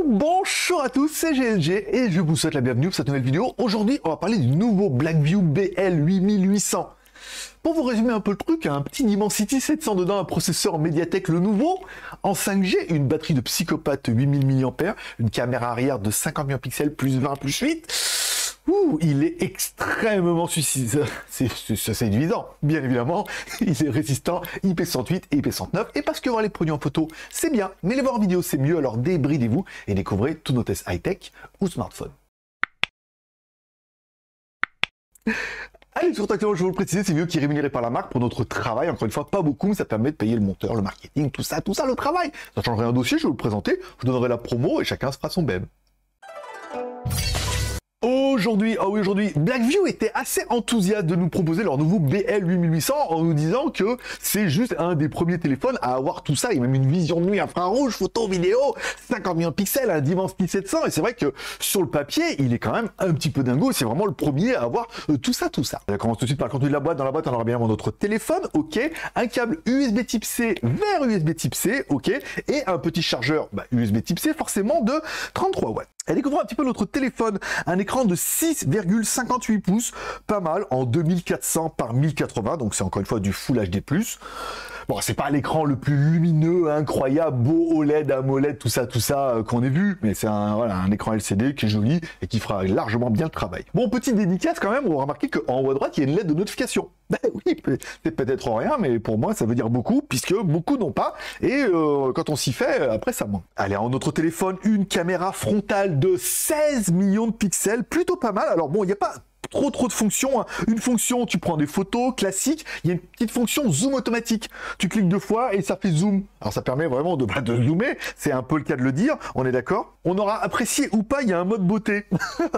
Bonjour à tous, c'est GLG et je vous souhaite la bienvenue pour cette nouvelle vidéo. Aujourd'hui, on va parler du nouveau Blackview BL8800. Pour vous résumer un peu le truc, un petit Dimensity 700 dedans, un processeur Mediatek le nouveau, en 5G, une batterie de psychopathe 8000 mAh, une caméra arrière de 50 mégapixels plus 20 plus 8. Ouh, il est extrêmement suicide, c'est évident, bien évidemment, il est résistant IP68 et IP69, et parce que voir les produits en photo, c'est bien, mais les voir en vidéo, c'est mieux, alors débridez-vous et découvrez tous nos tests high-tech ou smartphone. Allez, surtout actuellement, je vais vous le préciser, c'est mieux qui est rémunéré par la marque pour notre travail, encore une fois, pas beaucoup, mais ça permet de payer le monteur, le marketing, tout ça, le travail. Ça changerait un dossier, je vais vous le présenter, je vous donnerai la promo et chacun se fera son BEM. Aujourd'hui, Blackview était assez enthousiaste de nous proposer leur nouveau BL8800 en nous disant que c'est juste un des premiers téléphones à avoir tout ça, et même une vision de nuit infrarouge, photo, vidéo, 50 millions de pixels, un Dimensity 700, et c'est vrai que sur le papier, il est quand même un petit peu dingo, c'est vraiment le premier à avoir tout ça. On commence tout de suite par le contenu de la boîte. Dans la boîte, on aura bien notre téléphone, ok, un câble USB Type C vers USB Type C, ok, et un petit chargeur USB Type C, forcément de 33 watts. Et découvrons un petit peu notre téléphone, un écran de 6,58 pouces, pas mal, en 2400 par 1080, donc c'est encore une fois du Full HD+. Bon, c'est pas l'écran le plus lumineux, incroyable, beau OLED, AMOLED, tout ça qu'on ait vu, mais c'est un écran LCD qui est joli et qui fera largement bien le travail. Bon, petite dédicace quand même, on va remarquer qu'en haut à droite, il y a une LED de notification. Ben oui, c'est peut-être rien, mais pour moi, ça veut dire beaucoup, puisque beaucoup n'ont pas, et quand on s'y fait, après ça manque. Allez, en notre téléphone, une caméra frontale de 16 millions de pixels, plutôt pas mal. Alors bon, il n'y a pas trop de fonctions, hein. Une fonction, tu prends des photos classiques, il y a une petite fonction zoom automatique. Tu cliques 2 fois et ça fait zoom. Alors ça permet vraiment de zoomer, c'est un peu le cas de le dire, on est d'accord. On aura apprécié ou pas, il y a un mode beauté.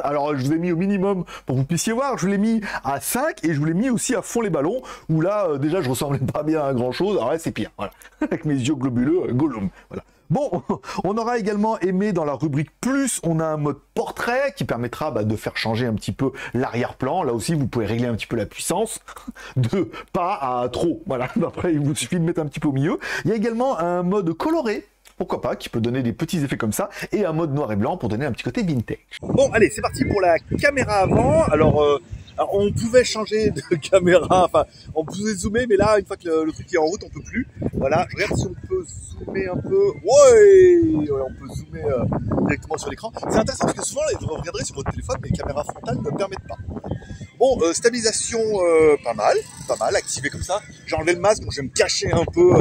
Alors je vous ai mis au minimum pour que vous puissiez voir, je l'ai mis à 5 et je vous l'ai mis aussi à fond les ballons, où là déjà je ressemblais pas bien à grand chose, alors là c'est pire, voilà. Avec mes yeux globuleux, Gollum, voilà. Bon, on aura également aimé dans la rubrique plus, on a un mode portrait qui permettra de faire changer un petit peu l'arrière-plan. Là aussi, vous pouvez régler un petit peu la puissance de pas à trop. Voilà, après, il vous suffit de mettre un petit peu au milieu. Il y a également un mode coloré, pourquoi pas, qui peut donner des petits effets comme ça, et un mode noir et blanc pour donner un petit côté vintage. Bon, allez, c'est parti pour la caméra avant. Alors, on pouvait changer de caméra, enfin, on pouvait zoomer, mais là, une fois que le truc est en route, on peut plus. Voilà, je regarde si on peut zoomer un peu. Ouais, on peut zoomer directement sur l'écran. C'est intéressant parce que souvent, vous regarderez sur votre téléphone, mais les caméras frontales ne permettent pas. Bon, stabilisation, pas mal, activé comme ça. J'ai enlevé le masque, donc je vais me cacher un peu,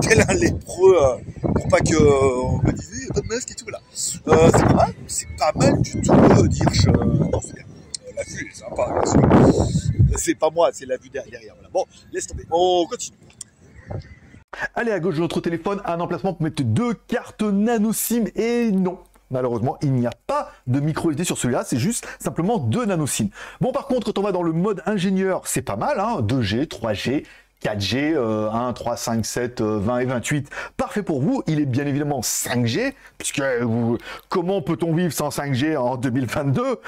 tel un lépreux, pour pas que on me dise, pas de masque et tout, là. C'est pas mal du tout, Dirch. Non, c'est bien. La vue est sympa, bien sûr. C'est pas moi, c'est la vue derrière. Voilà. Bon, laisse tomber. On continue. Allez, à gauche de notre téléphone, un emplacement pour mettre 2 cartes nano SIM. Et non, malheureusement, il n'y a pas de micro SD sur celui-là, c'est juste simplement 2 nano SIM. Bon, par contre, quand on va dans le mode ingénieur, c'est pas mal, hein, 2G, 3G, 4G, 1, 3, 5, 7, 20 et 28, parfait pour vous. Il est bien évidemment 5G, puisque comment peut-on vivre sans 5G en 2022,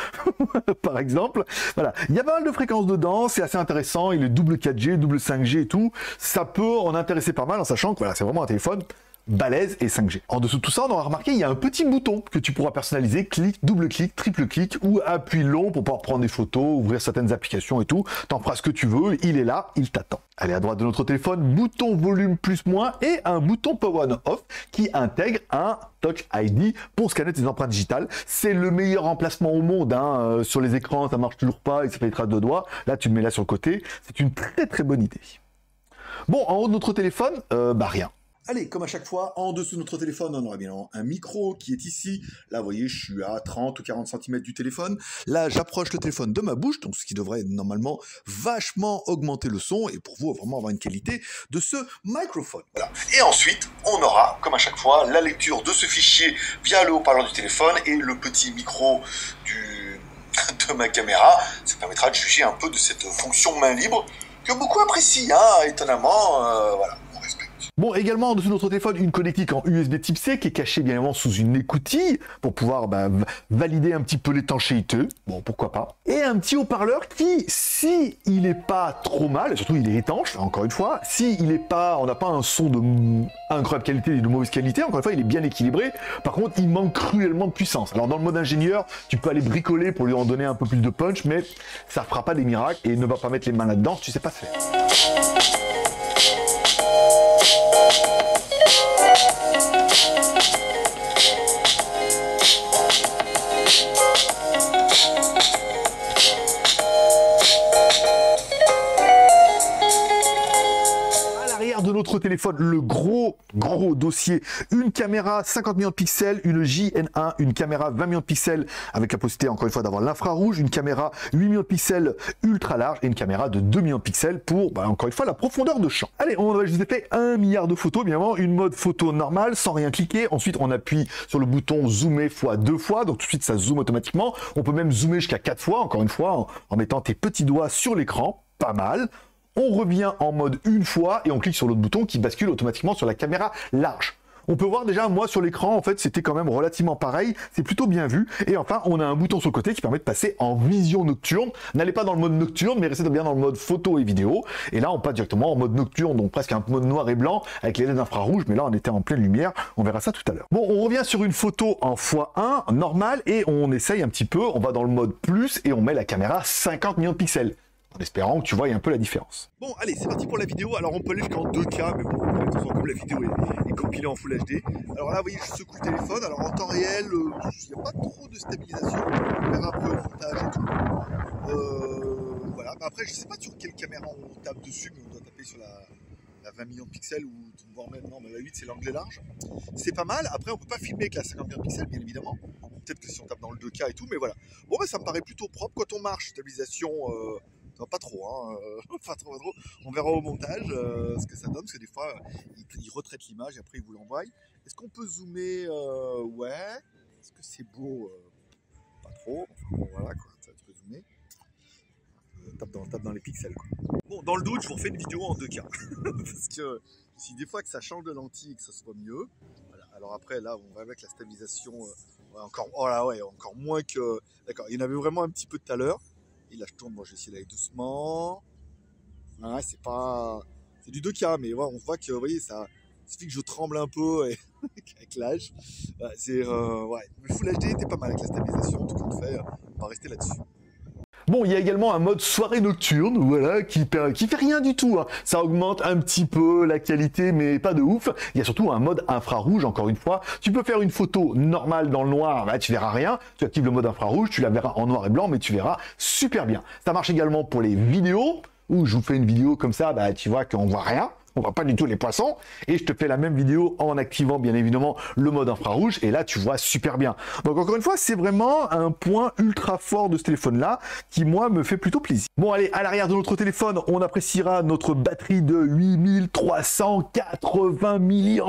par exemple. Voilà, il y a pas mal de fréquences dedans, c'est assez intéressant, il est double 4G, double 5G et tout. Ça peut en intéresser pas mal en sachant que voilà, c'est vraiment un téléphone balèze et 5G. En dessous de tout ça, on aura remarqué, il y a un petit bouton que tu pourras personnaliser, clic, double clic, triple clic ou appui long pour pouvoir prendre des photos, ouvrir certaines applications et tout. T'en feras ce que tu veux, il est là, il t'attend. Allez, à droite de notre téléphone, bouton volume plus moins et un bouton power on off qui intègre un Touch ID pour scanner tes empreintes digitales. C'est le meilleur emplacement au monde, hein. Sur les écrans, ça marche toujours pas, et ça fait des traces de doigts. Là, tu le mets là sur le côté. C'est une très bonne idée. Bon, en haut de notre téléphone, rien. Allez, comme à chaque fois, en dessous de notre téléphone, on aura bien un micro qui est ici. Là, vous voyez, je suis à 30 ou 40 cm du téléphone. Là, j'approche le téléphone de ma bouche, donc ce qui devrait normalement vachement augmenter le son et pour vous, vraiment avoir une qualité de ce microphone. Voilà. Et ensuite, on aura, comme à chaque fois, la lecture de ce fichier via le haut-parleur du téléphone et le petit micro de ma caméra. Ça permettra de juger un peu de cette fonction main libre que beaucoup apprécient, hein, étonnamment. Voilà, on respecte. Bon, également, en dessous de notre téléphone, une connectique en USB type C qui est cachée bien évidemment sous une écoutille pour pouvoir valider un petit peu l'étanchéité. Bon, pourquoi pas. Et un petit haut-parleur qui, si il est pas trop mal, et surtout il est étanche, encore une fois, si il est pas, on n'a pas un son de incroyable qualité et de mauvaise qualité, encore une fois, il est bien équilibré. Par contre, il manque cruellement de puissance. Alors, dans le mode ingénieur, tu peux aller bricoler pour lui en donner un peu plus de punch, mais ça fera pas des miracles et ne va pas mettre les mains là-dedans, tu sais pas faire. De notre téléphone, le gros dossier, une caméra 50 millions de pixels, une JN1, une caméra 20 millions de pixels avec la possibilité encore une fois d'avoir l'infrarouge, une caméra 8 millions de pixels ultra large et une caméra de 2 millions de pixels pour encore une fois la profondeur de champ. Allez, je vous ai fait 1 milliard de photos, bien évidemment, une mode photo normale sans rien cliquer. Ensuite on appuie sur le bouton zoomer fois 2 fois, donc tout de suite ça zoome automatiquement. On peut même zoomer jusqu'à 4 fois, encore une fois en mettant tes petits doigts sur l'écran, pas mal. On revient en mode une fois et on clique sur l'autre bouton qui bascule automatiquement sur la caméra large. On peut voir déjà, moi sur l'écran, en fait, c'était quand même relativement pareil. C'est plutôt bien vu. Et enfin, on a un bouton sur le côté qui permet de passer en vision nocturne. N'allez pas dans le mode nocturne, mais restez bien dans le mode photo et vidéo. Et là, on passe directement en mode nocturne, donc presque un mode noir et blanc avec les LED infrarouges. Mais là, on était en pleine lumière. On verra ça tout à l'heure. Bon, on revient sur une photo en x1, normale, et on essaye un petit peu. On va dans le mode plus et on met la caméra 50 millions de pixels. En espérant que tu vois un peu la différence. Bon, allez, c'est parti pour la vidéo. Alors, on peut aller jusqu'en 2K, mais bon, de toute façon, comme la vidéo est compilée en Full HD. Alors là, vous voyez, je secoue le téléphone. Alors, en temps réel, il n'y a pas trop de stabilisation. On verra un peu le montage et tout. Voilà. Mais après, je ne sais pas sur quelle caméra on tape dessus, mais on doit taper sur la 20 millions de pixels ou voire même, non, mais la 8, c'est l'angle large. C'est pas mal. Après, on ne peut pas filmer avec la 50 millions de pixels, bien évidemment. Peut-être que si on tape dans le 2K et tout, mais voilà. Bon, bah, ça me paraît plutôt propre quand on marche. Stabilisation. Non, pas trop, hein, pas trop. On verra au montage ce que ça donne, parce que des fois, il retraite l'image et après il vous l'envoie. Est-ce qu'on peut zoomer ouais. Est-ce que c'est beau pas trop. Enfin, bon, voilà, quoi. Ça, tu peux zoomer. Tape dans les pixels, quoi. Bon, dans le doute, je vous refais une vidéo en 2K. Parce que si des fois que ça change de lentille et que ça soit mieux. Voilà. Alors après, là, on va avec la stabilisation encore, oh là, ouais, encore moins que... D'accord, il y en avait vraiment un petit peu tout à l'heure. Et là je tourne, moi j'ai essayé d'aller doucement. Ouais, c'est pas... C'est du 2K, mais ouais, on voit que, vous voyez, ça suffit que je tremble un peu et... avec l'âge. C'est... ouais, le Full HD était pas mal avec la stabilisation, tout compte fait, on va rester là-dessus. Bon, il y a également un mode soirée nocturne, voilà, qui fait rien du tout, hein. Ça augmente un petit peu la qualité, mais pas de ouf. Il y a surtout un mode infrarouge, encore une fois. Tu peux faire une photo normale dans le noir, bah, tu verras rien. Tu actives le mode infrarouge, tu la verras en noir et blanc, mais tu verras super bien. Ça marche également pour les vidéos, où je vous fais une vidéo comme ça, bah, tu vois qu'on voit rien. On voit pas du tout les poissons, et je te fais la même vidéo en activant bien évidemment le mode infrarouge, et là tu vois super bien. Donc encore une fois, c'est vraiment un point ultra fort de ce téléphone-là, qui moi me fait plutôt plaisir. Bon allez, à l'arrière de notre téléphone, on appréciera notre batterie de 8380 mAh.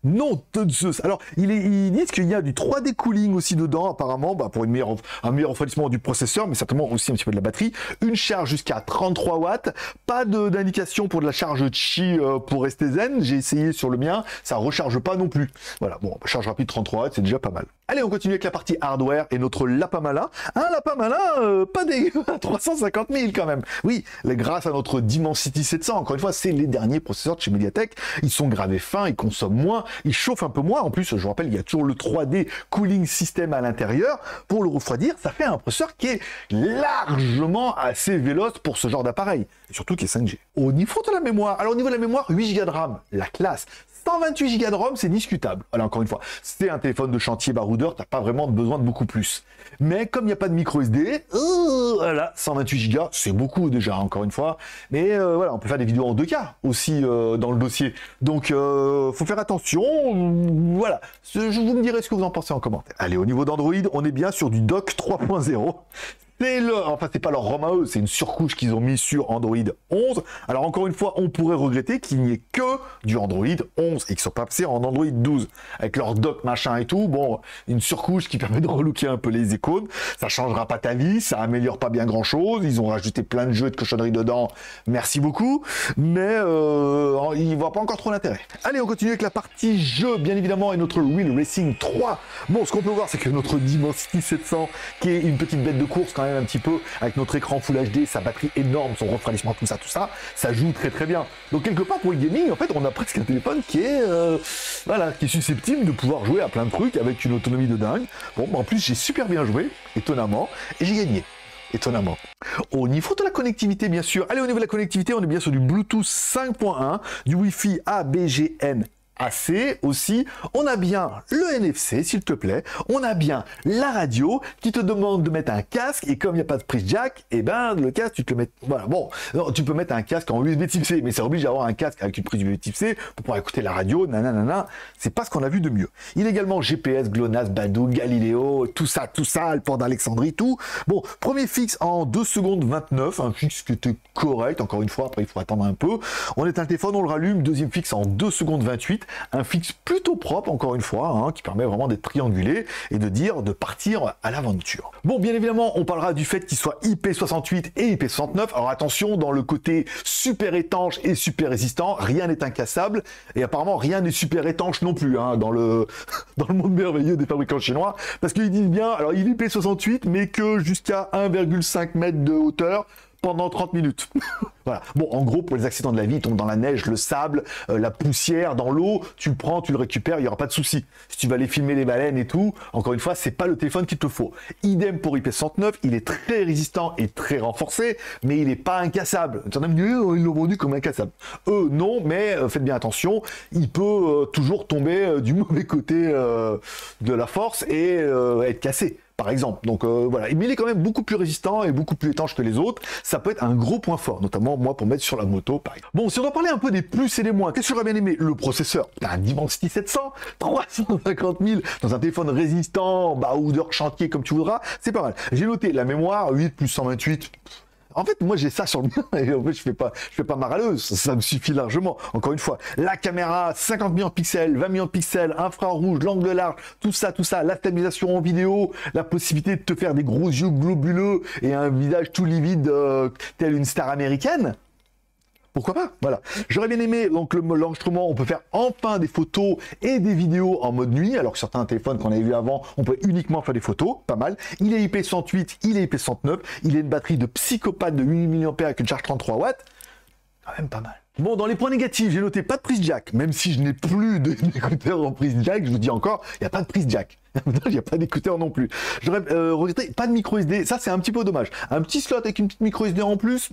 Non de Zeus. Alors, ils disent qu'il y a du 3D cooling aussi dedans, apparemment, bah, pour un meilleur refroidissement du processeur, mais certainement aussi un petit peu de la batterie. Une charge jusqu'à 33 watts. Pas d'indication pour de la charge Qi pour rester zen. J'ai essayé sur le mien, ça recharge pas non plus. Voilà, bon, charge rapide 33 watts, c'est déjà pas mal. Allez, on continue avec la partie hardware et notre lapin malin. Un lapin malin, pas dégueu, 350 000 quand même. Oui, grâce à notre Dimensity 700, encore une fois, c'est les derniers processeurs de chez Mediatek. Ils sont gravés fins, ils consomment moins, ils chauffent un peu moins. En plus, je vous rappelle, il y a toujours le 3D cooling system à l'intérieur. Pour le refroidir, ça fait un processeur qui est largement assez véloce pour ce genre d'appareil. Et surtout qui est 5G. Au niveau de la mémoire, alors au niveau de la mémoire, 8 Go de RAM, la classe. 128 Go de ROM, c'est discutable. Alors encore une fois, c'est un téléphone de chantier baroudeur, t'as pas vraiment besoin de beaucoup plus. Mais comme il n'y a pas de micro SD, voilà, 128 Go, c'est beaucoup déjà, encore une fois. Mais voilà, on peut faire des vidéos en 2K aussi dans le dossier. Donc, faut faire attention. Voilà, je vous me direz ce que vous en pensez en commentaire. Allez, au niveau d'Android, on est bien sur du dock 3.0. Enfin, c'est pas leur ROM à eux, c'est une surcouche qu'ils ont mis sur Android 11. Alors, encore une fois, on pourrait regretter qu'il n'y ait que du Android 11 et qu'ils soient pas passés en Android 12 avec leur dock machin et tout. Bon, une surcouche qui permet de relooker un peu les icônes. Ça changera pas ta vie, ça améliore pas bien grand chose. Ils ont rajouté plein de jeux et de cochonneries dedans. Merci beaucoup. Mais il voit pas encore trop l'intérêt. Allez, on continue avec la partie jeu, bien évidemment, et notre Real Racing 3. Bon, ce qu'on peut voir, c'est que notre Dimensity 700, qui est une petite bête de course quand même un petit peu, avec notre écran Full HD, sa batterie énorme, son refroidissement, tout ça, ça joue très très bien. Donc quelque part pour le gaming, en fait, on a presque un téléphone qui est, voilà, qui est susceptible de pouvoir jouer à plein de trucs avec une autonomie de dingue. Bon, en plus j'ai super bien joué, étonnamment, et j'ai gagné. Étonnamment. Au niveau de la connectivité, bien sûr. Allez, au niveau de la connectivité, on est bien sur du Bluetooth 5.1, du Wi-Fi ABGN AC aussi, on a bien le NFC s'il te plaît, on a bien la radio qui te demande de mettre un casque et comme il n'y a pas de prise jack, et ben le casque tu te le mets, voilà, bon, non, tu peux mettre un casque en USB type C, mais c'est obligé d'avoir un casque avec une prise USB type C pour pouvoir écouter la radio, nanana, c'est pas ce qu'on a vu de mieux. Il est également GPS, GLONASS, Badoo, Galileo, tout ça, le port d'Alexandrie, tout. Bon, premier fixe en 2 secondes 29, un fixe qui était correct, encore une fois, après il faut attendre un peu. On éteint le téléphone, on le rallume, deuxième fixe en 2 secondes 28. Un fixe plutôt propre, encore une fois, hein, qui permet vraiment d'être triangulé et de partir à l'aventure. Bon, bien évidemment, on parlera du fait qu'il soit IP68 et IP69. Alors attention, dans le côté super étanche et super résistant, rien n'est incassable et apparemment rien n'est super étanche non plus hein, dans le monde merveilleux des fabricants chinois, parce qu'ils disent bien, alors il est IP68, mais que jusqu'à 1,5 m de hauteur pendant 30 minutes. Voilà. Bon, en gros, pour les accidents de la vie, ils tombent dans la neige, le sable, la poussière, dans l'eau, tu le prends, tu le récupères, il n'y aura pas de souci. Si tu vas aller filmer les baleines et tout, encore une fois, c'est pas le téléphone qu'il te faut. Idem pour IP69, il est très résistant et très renforcé, mais il n'est pas incassable. Tu en as dit, ils l'ont vendu comme incassable. Eux, non, mais faites bien attention, il peut toujours tomber du mauvais côté de la force et être cassé, par exemple. Donc voilà, mais il est quand même beaucoup plus résistant et beaucoup plus étanche que les autres. Ça peut être un gros point fort, notamment moi pour mettre sur la moto, par exemple. Bon, si on doit parler un peu des plus et des moins, qu'est-ce que j'aurais bien aimé? Le processeur, un Dimensity 700, 350 000 dans un téléphone résistant, baroudeur, chantier, comme tu voudras, c'est pas mal. J'ai noté la mémoire, 8 plus 128. En fait, moi, j'ai ça sur le mien et en fait, je fais pas ma râleuse. Ça me suffit largement. Encore une fois, la caméra, 50 millions de pixels, 20 millions de pixels, infrarouge, l'angle large, tout ça, la stabilisation en vidéo, la possibilité de te faire des gros yeux globuleux et un visage tout livide tel une star américaine. Pourquoi pas? Voilà. J'aurais bien aimé, donc l'enregistrement, on peut faire enfin des photos et des vidéos en mode nuit, alors que certains téléphones qu'on avait vu avant, on peut uniquement faire des photos, pas mal. Il est IP68, il est IP69, il a une batterie de psychopathe de 8 mAh avec une charge 33 watts, quand même pas mal. Bon, dans les points négatifs, j'ai noté pas de prise jack, même si je n'ai plus d'écouteurs en prise jack, je vous dis encore, il n'y a pas de prise jack. Il n'y a pas d'écouteurs non plus. J'aurais regretté, pas de micro SD, ça c'est un petit peu dommage. Un petit slot avec une petite micro SD en plus,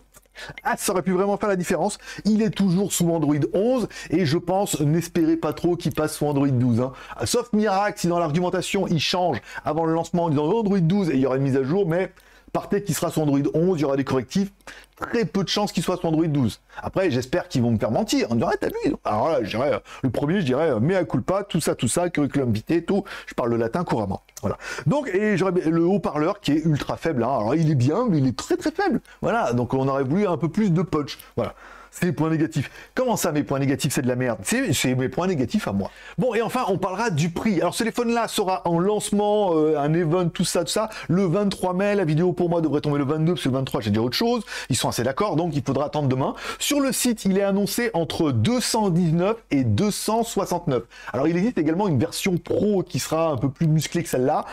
ah, ça aurait pu vraiment faire la différence. Il est toujours sous Android 11 et je pense, n'espérez pas trop qu'il passe sous Android 12. Hein. Sauf miracle, si dans l'argumentation il change avant le lancement en disant Android 12 et il y aura une mise à jour, mais partez qu'il sera sur Android 11, il y aura des correctifs. Très peu de chances qu'il soit sur Android 12. Après, j'espère qu'ils vont me faire mentir. On dirait, t'as vu? Alors là, je dirais, le premier, je dirais, mea culpa, tout ça, curriculum vitae, tout. Je parle le latin couramment. Voilà. Donc, et j'aurais le haut-parleur qui est ultra faible. Hein. Alors, il est bien, mais il est très très faible. Voilà. Donc, on aurait voulu un peu plus de punch. Voilà. C'est les points négatifs. Comment ça, mes points négatifs, c'est de la merde? C'est mes points négatifs à moi. Bon, et enfin, on parlera du prix. Alors, ce téléphone-là sera en lancement, un event, tout ça, le 23 mai. La vidéo, pour moi, devrait tomber le 22, parce que le 23, j'ai dit autre chose. Ils sont assez d'accord, donc il faudra attendre demain. Sur le site, il est annoncé entre 219 et 269. Alors, il existe également une version pro qui sera un peu plus musclée que celle-là.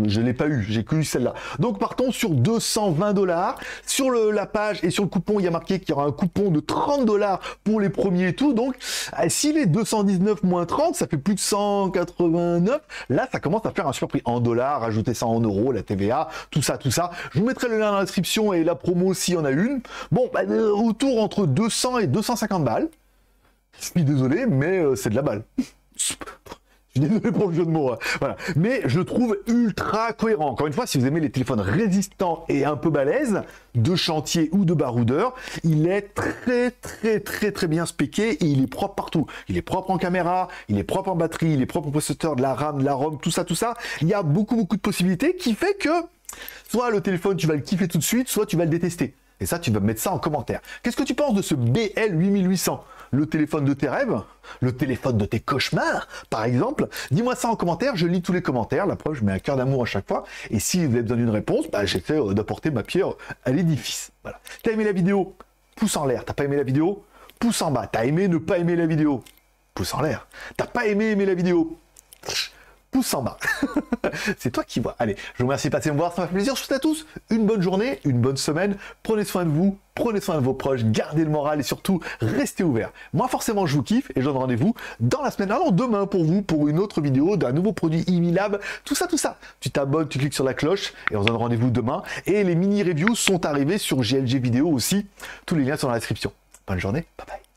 Je ne l'ai pas eu, j'ai que eu celle-là. Donc partons sur 220 $. Sur la page et sur le coupon, il y a marqué qu'il y aura un coupon de 30 $ pour les premiers et tout. Donc s'il est 219 moins 30, ça fait plus de 189. Là, ça commence à faire un super prix en dollars, ajoutez ça en euros, la TVA, tout ça. Je vous mettrai le lien dans la description et la promo s'il y en a une. Bon, autour entre 200 et 250 balles. Je suis désolé, mais c'est de la balle. Je suis désolé pour le jeu de mots, hein. Voilà. Mais je le trouve ultra cohérent. Encore une fois, si vous aimez les téléphones résistants et un peu balèzes, de chantier ou de baroudeur, il est très bien spéqué et il est propre partout. Il est propre en caméra, il est propre en batterie, il est propre au processeur, de la RAM, de la ROM, tout ça. Il y a beaucoup de possibilités qui fait que Soit le téléphone, tu vas le kiffer tout de suite, soit tu vas le détester. Et ça, tu vas mettre ça en commentaire. Qu'est-ce que tu penses de ce BL8800? Le téléphone de tes rêves? Le téléphone de tes cauchemars, par exemple? Dis-moi ça en commentaire, je lis tous les commentaires. La preuve, je mets un cœur d'amour à chaque fois. Et si vous avez besoin d'une réponse, bah, j'essaie d'apporter ma pierre à l'édifice. Voilà. T'as aimé la vidéo? Pouce en l'air. T'as pas aimé la vidéo? Pouce en bas. T'as aimé ne pas aimer la vidéo? Pouce en l'air. T'as pas aimé aimer la vidéo? Pouce en bas. C'est toi qui vois. Allez, je vous remercie de passer me voir, ça m'a fait plaisir. Je vous souhaite à tous une bonne journée, une bonne semaine. Prenez soin de vous, prenez soin de vos proches, gardez le moral et surtout, restez ouverts. Moi, forcément, je vous kiffe et je donne rendez-vous dans la semaine, non, demain pour vous, pour une autre vidéo d'un nouveau produit Imilab. Tout ça, tout ça. Tu t'abonnes, tu cliques sur la cloche et on se donne rendez-vous demain. Et les mini-reviews sont arrivés sur GLG Vidéo aussi. Tous les liens sont dans la description. Bonne journée, bye bye.